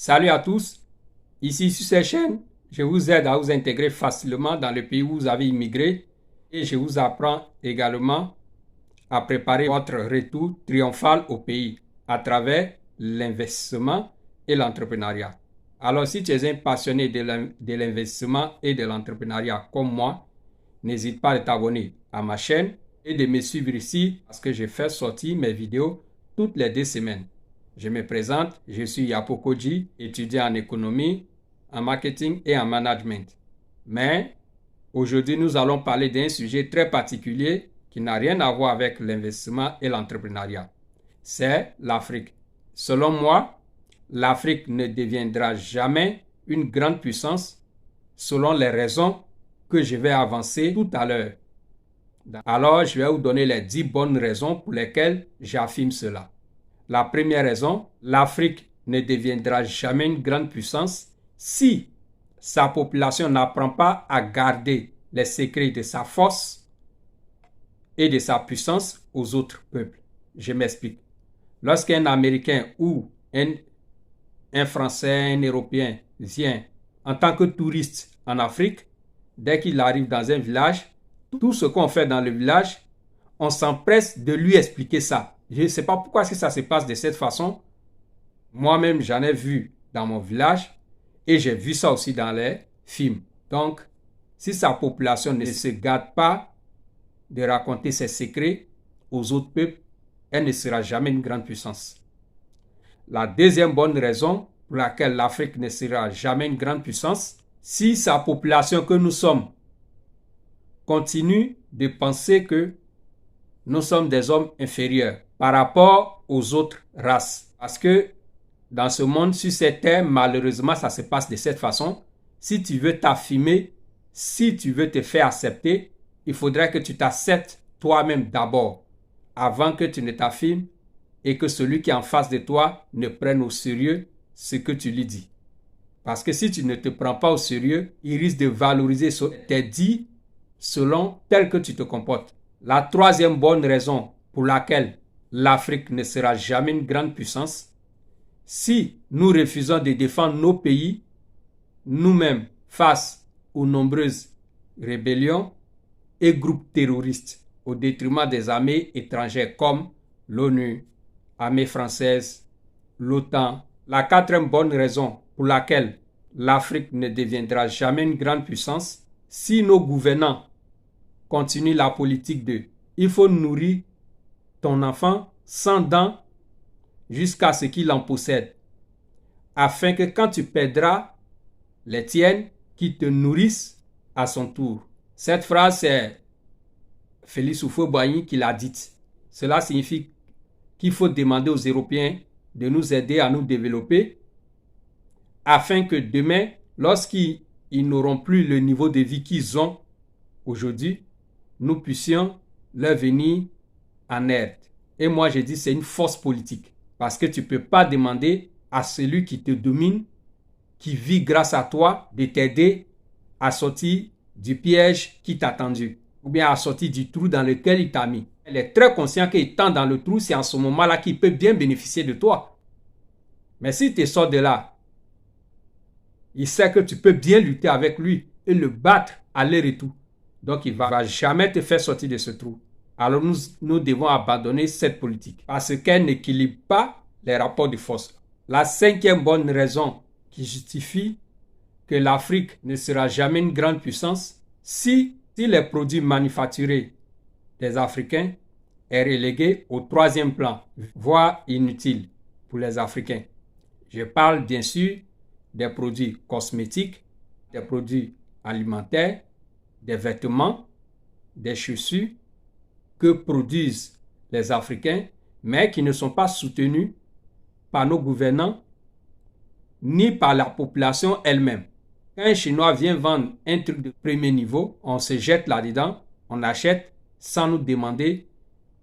Salut à tous, ici sur cette chaîne, je vous aide à vous intégrer facilement dans le pays où vous avez immigré et je vous apprends également à préparer votre retour triomphal au pays à travers l'investissement et l'entrepreneuriat. Alors si tu es un passionné de l'investissement et de l'entrepreneuriat comme moi, n'hésite pas à t'abonner à ma chaîne et de me suivre ici parce que je fais sortir mes vidéos toutes les 2 semaines. Je me présente, je suis Yapo Koji, étudiant en économie, en marketing et en management. Mais aujourd'hui, nous allons parler d'un sujet très particulier qui n'a rien à voir avec l'investissement et l'entrepreneuriat. C'est l'Afrique. Selon moi, l'Afrique ne deviendra jamais une grande puissance selon les raisons que je vais avancer tout à l'heure. Alors, je vais vous donner les 10 bonnes raisons pour lesquelles j'affirme cela. La première raison, l'Afrique ne deviendra jamais une grande puissance si sa population n'apprend pas à garder les secrets de sa force et de sa puissance aux autres peuples. Je m'explique. Lorsqu'un Américain ou un Français, un Européen vient en tant que touriste en Afrique, dès qu'il arrive dans un village, tout ce qu'on fait dans le village, on s'empresse de lui expliquer ça. Je ne sais pas pourquoi ça se passe de cette façon. Moi-même, j'en ai vu dans mon village et j'ai vu ça aussi dans les films. Donc, si sa population ne se garde pas de raconter ses secrets aux autres peuples, elle ne sera jamais une grande puissance. La deuxième bonne raison pour laquelle l'Afrique ne sera jamais une grande puissance, si sa population que nous sommes continue de penser que nous sommes des hommes inférieurs par rapport aux autres races. Parce que dans ce monde, sur cette terre, malheureusement, ça se passe de cette façon. Si tu veux t'affirmer, si tu veux te faire accepter, il faudrait que tu t'acceptes toi-même d'abord, avant que tu ne t'affirmes et que celui qui est en face de toi ne prenne au sérieux ce que tu lui dis. Parce que si tu ne te prends pas au sérieux, il risque de valoriser tes dits selon tel que tu te comportes. La troisième bonne raison pour laquelle l'Afrique ne sera jamais une grande puissance, si nous refusons de défendre nos pays nous-mêmes face aux nombreuses rébellions et groupes terroristes au détriment des armées étrangères comme l'ONU, l'armée française, l'OTAN. La quatrième bonne raison pour laquelle l'Afrique ne deviendra jamais une grande puissance, si nos gouvernants continuent la politique de « il faut nourrir ton enfant sans dents jusqu'à ce qu'il en possède, afin que quand tu perdras les tiennes, qu'ils te nourrissent à son tour. » Cette phrase, c'est Félix Houphouët-Boigny qui l'a dite. Cela signifie qu'il faut demander aux Européens de nous aider à nous développer afin que demain, lorsqu'ils n'auront plus le niveau de vie qu'ils ont aujourd'hui, nous puissions leur venir en aide. Et moi, je dis c'est une force politique. Parce que tu ne peux pas demander à celui qui te domine, qui vit grâce à toi, de t'aider à sortir du piège qui t'a tendu. Ou bien à sortir du trou dans lequel il t'a mis. Elle est très conscient qu'étant dans le trou, c'est en ce moment-là qu'il peut bien bénéficier de toi. Mais si tu sors de là, il sait que tu peux bien lutter avec lui et le battre aller-retour. Donc, il ne va jamais te faire sortir de ce trou. Alors, nous devons abandonner cette politique parce qu'elle n'équilibre pas les rapports de force. La cinquième bonne raison qui justifie que l'Afrique ne sera jamais une grande puissance, si les produits manufacturés des Africains est relégué au troisième plan, voire inutile pour les Africains. Je parle bien sûr des produits cosmétiques, des produits alimentaires, des vêtements, des chaussures que produisent les Africains, mais qui ne sont pas soutenus par nos gouvernants ni par la population elle-même. Quand un Chinois vient vendre un truc de premier niveau, on se jette là-dedans, on achète sans nous demander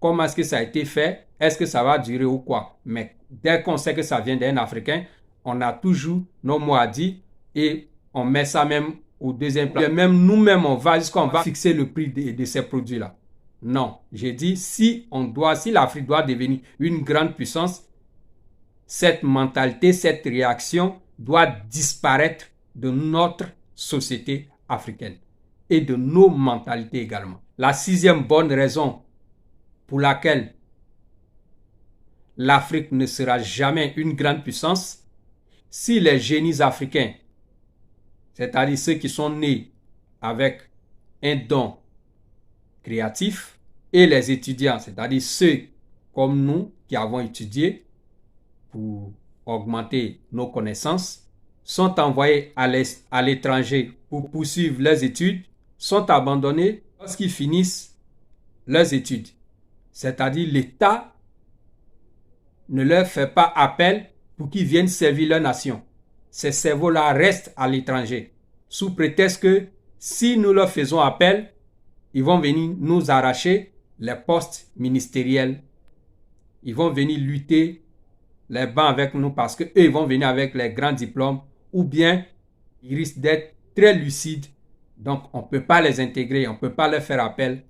comment est-ce que ça a été fait, est-ce que ça va durer ou quoi. Mais dès qu'on sait que ça vient d'un Africain, on a toujours nos mots à dire et on met ça même au deuxième plan. Et même nous-mêmes, on va fixer le prix de ces produits-là. Non, j'ai dit si l'Afrique doit devenir une grande puissance, cette mentalité, cette réaction doit disparaître de notre société africaine et de nos mentalités également. La sixième bonne raison pour laquelle l'Afrique ne sera jamais une grande puissance, si les génies africains, c'est-à-dire ceux qui sont nés avec un don créatif, et les étudiants, c'est-à-dire ceux comme nous qui avons étudié pour augmenter nos connaissances, sont envoyés à l'étranger pour poursuivre leurs études, sont abandonnés lorsqu'ils finissent leurs études. C'est-à-dire l'État ne leur fait pas appel pour qu'ils viennent servir leur nation. Ces cerveaux-là restent à l'étranger, sous prétexte que si nous leur faisons appel, ils vont venir nous arracher les postes ministériels. Ils vont venir lutter les bancs avec nous parce qu'eux, ils vont venir avec les grands diplômes ou bien ils risquent d'être très lucides. Donc, on ne peut pas les intégrer, on ne peut pas leur faire appel.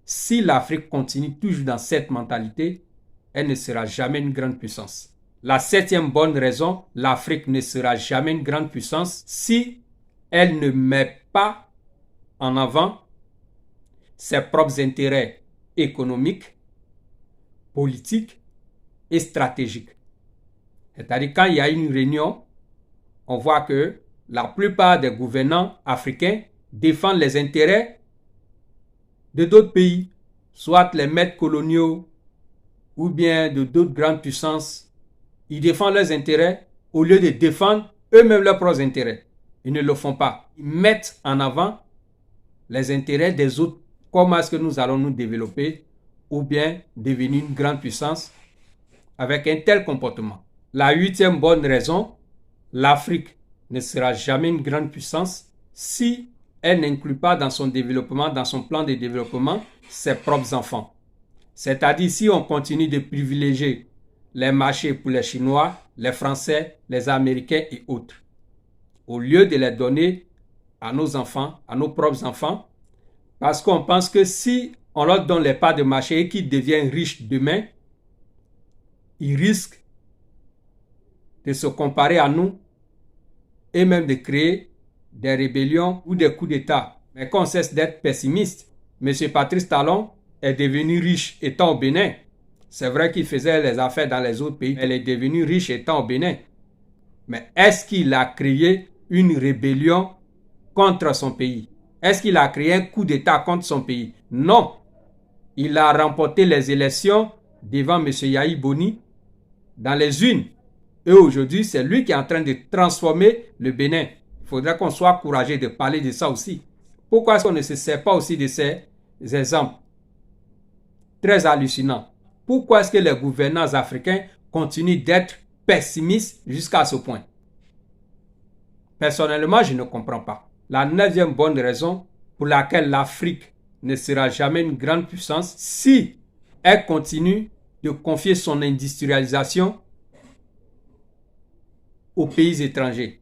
Si l'Afrique continue toujours dans cette mentalité, elle ne sera jamais une grande puissance. La septième bonne raison, l'Afrique ne sera jamais une grande puissance si elle ne met pas en avant ses propres intérêts économiques, politiques et stratégiques. C'est-à-dire quand il y a une réunion, on voit que la plupart des gouvernants africains défendent les intérêts de d'autres pays, soit les maîtres coloniaux ou bien de d'autres grandes puissances. Ils défendent leurs intérêts au lieu de défendre eux-mêmes leurs propres intérêts. Ils ne le font pas. Ils mettent en avant les intérêts des autres. Comment est-ce que nous allons nous développer ou bien devenir une grande puissance avec un tel comportement? La huitième bonne raison, l'Afrique ne sera jamais une grande puissance si elle n'inclut pas dans son développement, dans son plan de développement, ses propres enfants. C'est-à-dire si on continue de privilégier les marchés pour les Chinois, les Français, les Américains et autres, au lieu de les donner à nos enfants, à nos propres enfants, parce qu'on pense que si on leur donne les parts de marché et qu'ils deviennent riches demain, ils risquent de se comparer à nous et même de créer des rébellions ou des coups d'État. Mais qu'on cesse d'être pessimiste. M. Patrice Talon est devenu riche étant au Bénin. C'est vrai qu'il faisait les affaires dans les autres pays. Elle est devenue riche étant au Bénin. Mais est-ce qu'il a créé une rébellion contre son pays? Est-ce qu'il a créé un coup d'État contre son pays? Non. Il a remporté les élections devant M. Yahi Boni dans les urnes. Et aujourd'hui, c'est lui qui est en train de transformer le Bénin. Il faudrait qu'on soit courageux de parler de ça aussi. Pourquoi est-ce qu'on ne se sert pas aussi de ces exemples très hallucinants? Pourquoi est-ce que les gouvernants africains continuent d'être pessimistes jusqu'à ce point? Personnellement, je ne comprends pas. La neuvième bonne raison pour laquelle l'Afrique ne sera jamais une grande puissance, si elle continue de confier son industrialisation aux pays étrangers,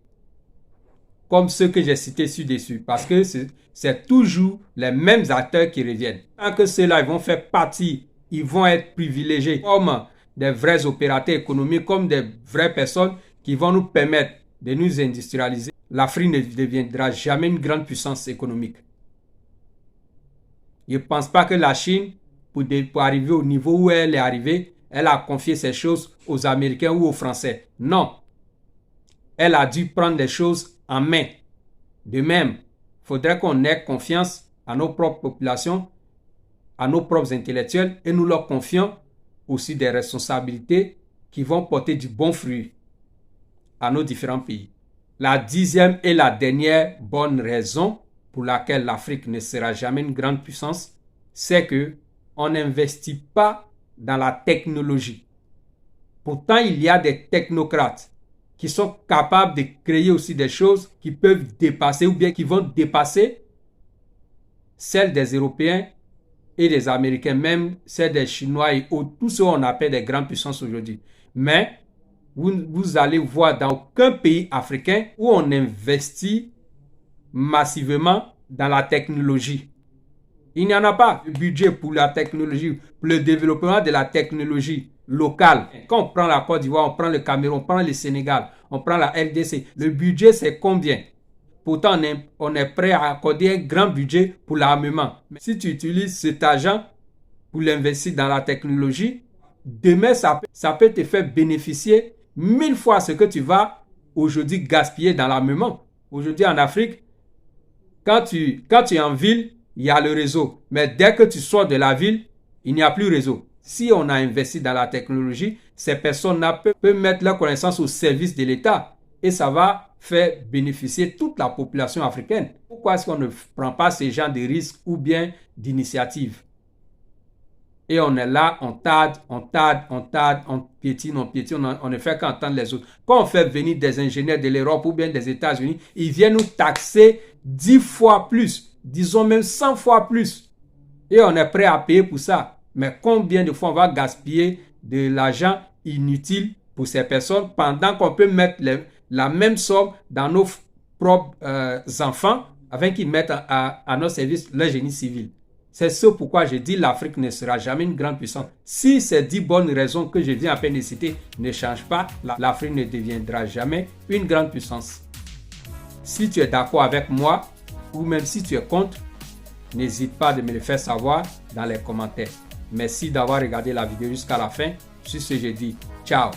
comme ceux que j'ai cités ci-dessus, parce que c'est toujours les mêmes acteurs qui reviennent. Tant que ceux-là vont faire partie, ils vont être privilégiés comme des vrais opérateurs économiques, comme des vraies personnes qui vont nous permettre de nous industrialiser, l'Afrique ne deviendra jamais une grande puissance économique. Je ne pense pas que la Chine, pour arriver au niveau où elle est arrivée, elle a confié ces choses aux Américains ou aux Français. Non. Elle a dû prendre les choses en main. De même, il faudrait qu'on ait confiance à nos propres populations, à nos propres intellectuels, et nous leur confions aussi des responsabilités qui vont porter du bon fruit à nos différents pays. La dixième et la dernière bonne raison pour laquelle l'Afrique ne sera jamais une grande puissance, c'est qu'on n'investit pas dans la technologie. Pourtant, il y a des technocrates qui sont capables de créer aussi des choses qui peuvent dépasser ou bien qui vont dépasser celles des Européens et des Américains, même celles des Chinois et autres, tous ceux qu'on appelle des grandes puissances aujourd'hui. Mais vous allez voir dans aucun pays africain où on investit massivement dans la technologie. Il n'y en a pas de budget pour la technologie, pour le développement de la technologie locales. Quand on prend la Côte d'Ivoire, on prend le Cameroun, on prend le Sénégal, on prend la RDC, le budget c'est combien? Pourtant, on est prêt à accorder un grand budget pour l'armement. Mais si tu utilises cet argent pour l'investir dans la technologie, demain, ça peut te faire bénéficier 1000 fois ce que tu vas aujourd'hui gaspiller dans l'armement. Aujourd'hui, en Afrique, quand tu es en ville, il y a le réseau. Mais dès que tu sors de la ville, il n'y a plus réseau. Si on a investi dans la technologie, ces personnes-là peuvent mettre leur connaissance au service de l'État et ça va faire bénéficier toute la population africaine. Pourquoi est-ce qu'on ne prend pas ce genre de risques ou bien d'initiatives? Et on est là, on tarde, on piétine, on ne fait qu'entendre les autres. Quand on fait venir des ingénieurs de l'Europe ou bien des États-Unis, ils viennent nous taxer 10 fois plus, disons même 100 fois plus. Et on est prêt à payer pour ça. Mais combien de fois on va gaspiller de l'argent inutile pour ces personnes pendant qu'on peut mettre la même somme dans nos propres enfants afin qu'ils mettent à notre service le génie civil. C'est ce pourquoi je dis l'Afrique ne sera jamais une grande puissance. Si ces 10 bonnes raisons que je viens à peine de citer ne changent pas, l'Afrique ne deviendra jamais une grande puissance. Si tu es d'accord avec moi ou même si tu es contre, n'hésite pas de me le faire savoir dans les commentaires. Merci d'avoir regardé la vidéo jusqu'à la fin. Sur ce, je dis ciao.